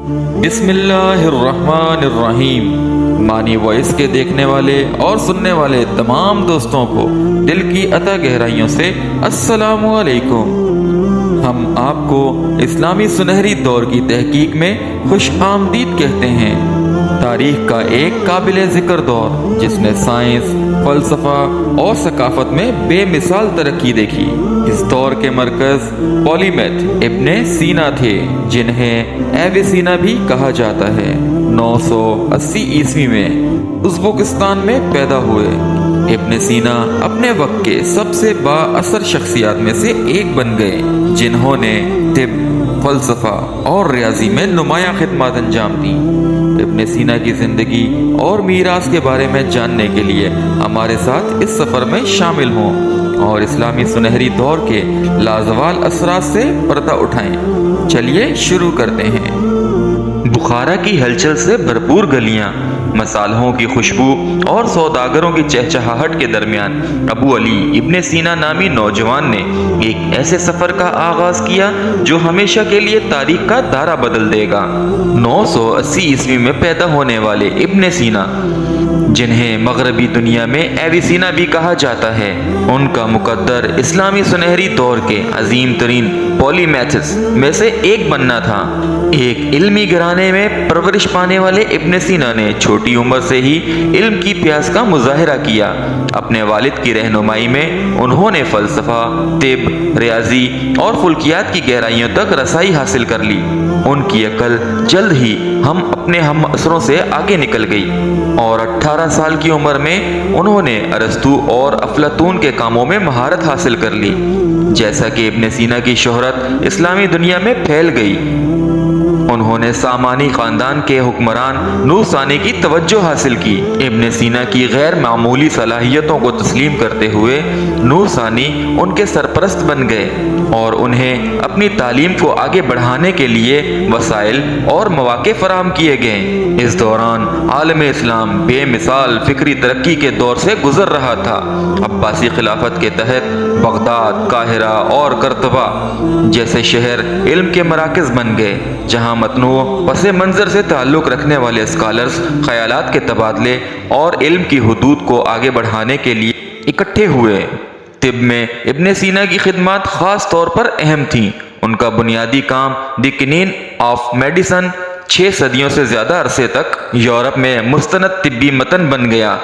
بسم اللہ الرحمن الرحیم۔ مانی وائس کے دیکھنے والے اور سننے والے تمام دوستوں کو دل کی عطا گہرائیوں سے السلام علیکم۔ ہم آپ کو اسلامی سنہری دور کی تحقیق میں خوش آمدید کہتے ہیں۔ تاریخ کا ایک قابل ذکر دور جس نے سائنس، فلسفہ اور ثقافت میں بے مثال ترقی دیکھی۔ اس دور کے مرکز پولیمیتھ ابن سینا تھے، جنہیں ایویسینا بھی کہا جاتا ہے۔ 980 عیسوی میں ازبکستان میں پیدا ہوئے۔ ابن سینا اپنے وقت کے سب سے با اثر شخصیات میں سے ایک بن گئے، جنہوں نے طب، فلسفہ اور ریاضی میں نمایاں خدمات انجام دیں۔ ابن سینا کی زندگی اور میراث کے بارے میں جاننے کے لیے ہمارے ساتھ اس سفر میں شامل ہوں اور اسلامی سنہری دور کے لازوال اثرات سے پردہ اٹھائیں۔ چلیے شروع کرتے ہیں۔ بخارا کی ہلچل سے بھرپور گلیاں، مصالحوں کی خوشبو اور سوداگروں کی چہچہاہٹ کے درمیان ابو علی ابن سینا نامی نوجوان نے ایک ایسے سفر کا آغاز کیا جو ہمیشہ کے لیے تاریخ کا دھارا بدل دے گا۔ 980 عیسوی میں پیدا ہونے والے ابن سینا، جنہیں مغربی دنیا میں ایویسینا بھی کہا جاتا ہے، ان کا مقدر اسلامی سنہری دور کے عظیم ترین پولیمیتھس میں سے ایک بننا تھا۔ ایک علمی گھرانے میں پرورش پانے والے ابن سینا نے چھوٹی عمر سے ہی علم کی پیاس کا مظاہرہ کیا۔ اپنے والد کی رہنمائی میں انہوں نے فلسفہ، طب، ریاضی اور فلکیات کی گہرائیوں تک رسائی حاصل کر لی۔ ان کی عقل جلد ہی اپنے ہم عصروں سے آگے نکل گئی اور 18 سال کی عمر میں انہوں نے ارسطو اور افلاطون کے کاموں میں مہارت حاصل کر لی۔ جیسا کہ ابن سینا کی شہرت اسلامی دنیا میں پھیل گئی، انہوں نے سامانی خاندان کے حکمران نور ثانی کی توجہ حاصل کی۔ ابن سینا کی غیر معمولی صلاحیتوں کو تسلیم کرتے ہوئے نور ثانی ان کے سرپرست بن گئے اور انہیں اپنی تعلیم کو آگے بڑھانے کے لیے وسائل اور مواقع فراہم کیے گئے۔ اس دوران عالم اسلام بے مثال فکری ترقی کے دور سے گزر رہا تھا۔ عباسی خلافت کے تحت بغداد، قاہرہ اور قرطبہ جیسے شہر علم کے مراکز بن گئے، جہاں متنوع پس منظر سے تعلق رکھنے والے اسکالرز خیالات کے تبادلے اور علم کی حدود کو آگے بڑھانے کے لیے اکٹھے ہوئے۔ طب میں ابن سینا کی خدمات خاص طور پر اہم تھیں۔ ان کا بنیادی کام دی کینین آف میڈیسن 6 صدیوں سے زیادہ عرصے تک یورپ میں مستند طبی متن بن گیا۔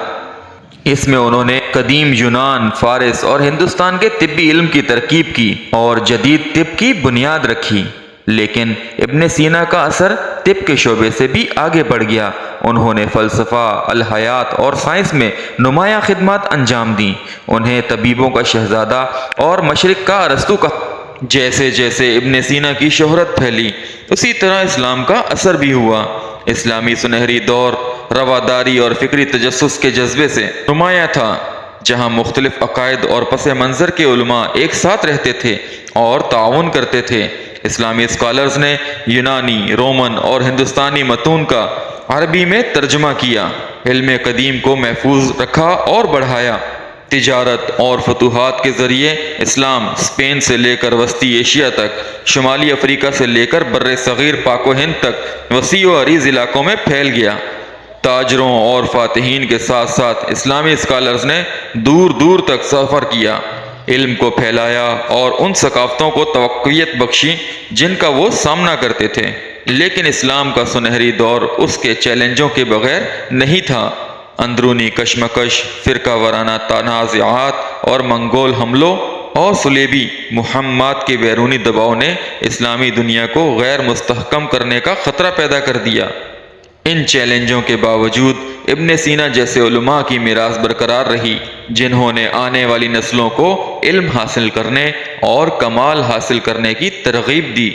اس میں انہوں نے قدیم یونان، فارس اور ہندوستان کے طبی علم کی ترکیب کی اور جدید طب کی بنیاد رکھی۔ لیکن ابن سینا کا اثر طب کے شعبے سے بھی آگے بڑھ گیا۔ انہوں نے فلسفہ، الہیات اور سائنس میں نمایاں خدمات انجام دیں۔ انہیں طبیبوں کا شہزادہ اور مشرق کا ارسطو کہا۔ جیسے جیسے ابن سینا کی شہرت پھیلی، اسی طرح اسلام کا اثر بھی ہوا۔ اسلامی سنہری دور رواداری اور فکری تجسس کے جذبے سے نمایاں تھا، جہاں مختلف عقائد اور پس منظر کے علماء ایک ساتھ رہتے تھے اور تعاون کرتے تھے۔ اسلامی اسکالرز نے یونانی، رومن اور ہندوستانی متون کا عربی میں ترجمہ کیا، علم قدیم کو محفوظ رکھا اور بڑھایا۔ تجارت اور فتوحات کے ذریعے اسلام اسپین سے لے کر وسطی ایشیا تک، شمالی افریقہ سے لے کر بر صغیر پاک و ہند تک وسیع و عریض علاقوں میں پھیل گیا۔ تاجروں اور فاتحین کے ساتھ ساتھ اسلامی اسکالرز نے دور دور تک سفر کیا، علم کو پھیلایا اور ان ثقافتوں کو توقعیت بخشی جن کا وہ سامنا کرتے تھے۔ لیکن اسلام کا سنہری دور اس کے چیلنجوں کے بغیر نہیں تھا۔ اندرونی کشمکش، فرقہ وارانہ تنازعات اور منگول حملوں اور صلیبی مہمات کے بیرونی دباؤ نے اسلامی دنیا کو غیر مستحکم کرنے کا خطرہ پیدا کر دیا۔ ان چیلنجوں کے باوجود ابن سینا جیسے علماء کی میراث برقرار رہی، جنہوں نے آنے والی نسلوں کو علم حاصل کرنے اور کمال حاصل کرنے کی ترغیب دی۔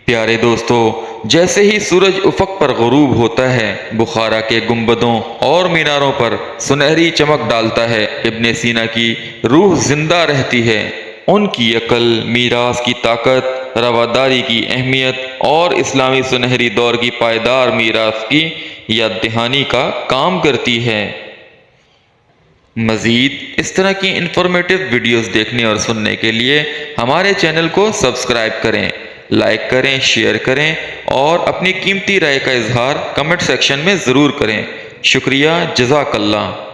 پیارے دوستو، جیسے ہی سورج افق پر غروب ہوتا ہے، بخارا کے گنبدوں اور میناروں پر سنہری چمک ڈالتا ہے، ابن سینا کی روح زندہ رہتی ہے۔ ان کی عقل، میراث کی طاقت، رواداری کی اہمیت اور اسلامی سنہری دور کی پائیدار میراث کی یاد دہانی کا کام کرتی ہے۔ مزید اس طرح کی انفارمیٹیو ویڈیوز دیکھنے اور سننے کے لیے ہمارے چینل کو سبسکرائب کریں لائک کریں، شیئر کریں اور اپنی قیمتی رائے کا اظہار کمنٹ سیکشن میں ضرور کریں۔ شکریہ، جزاک اللہ۔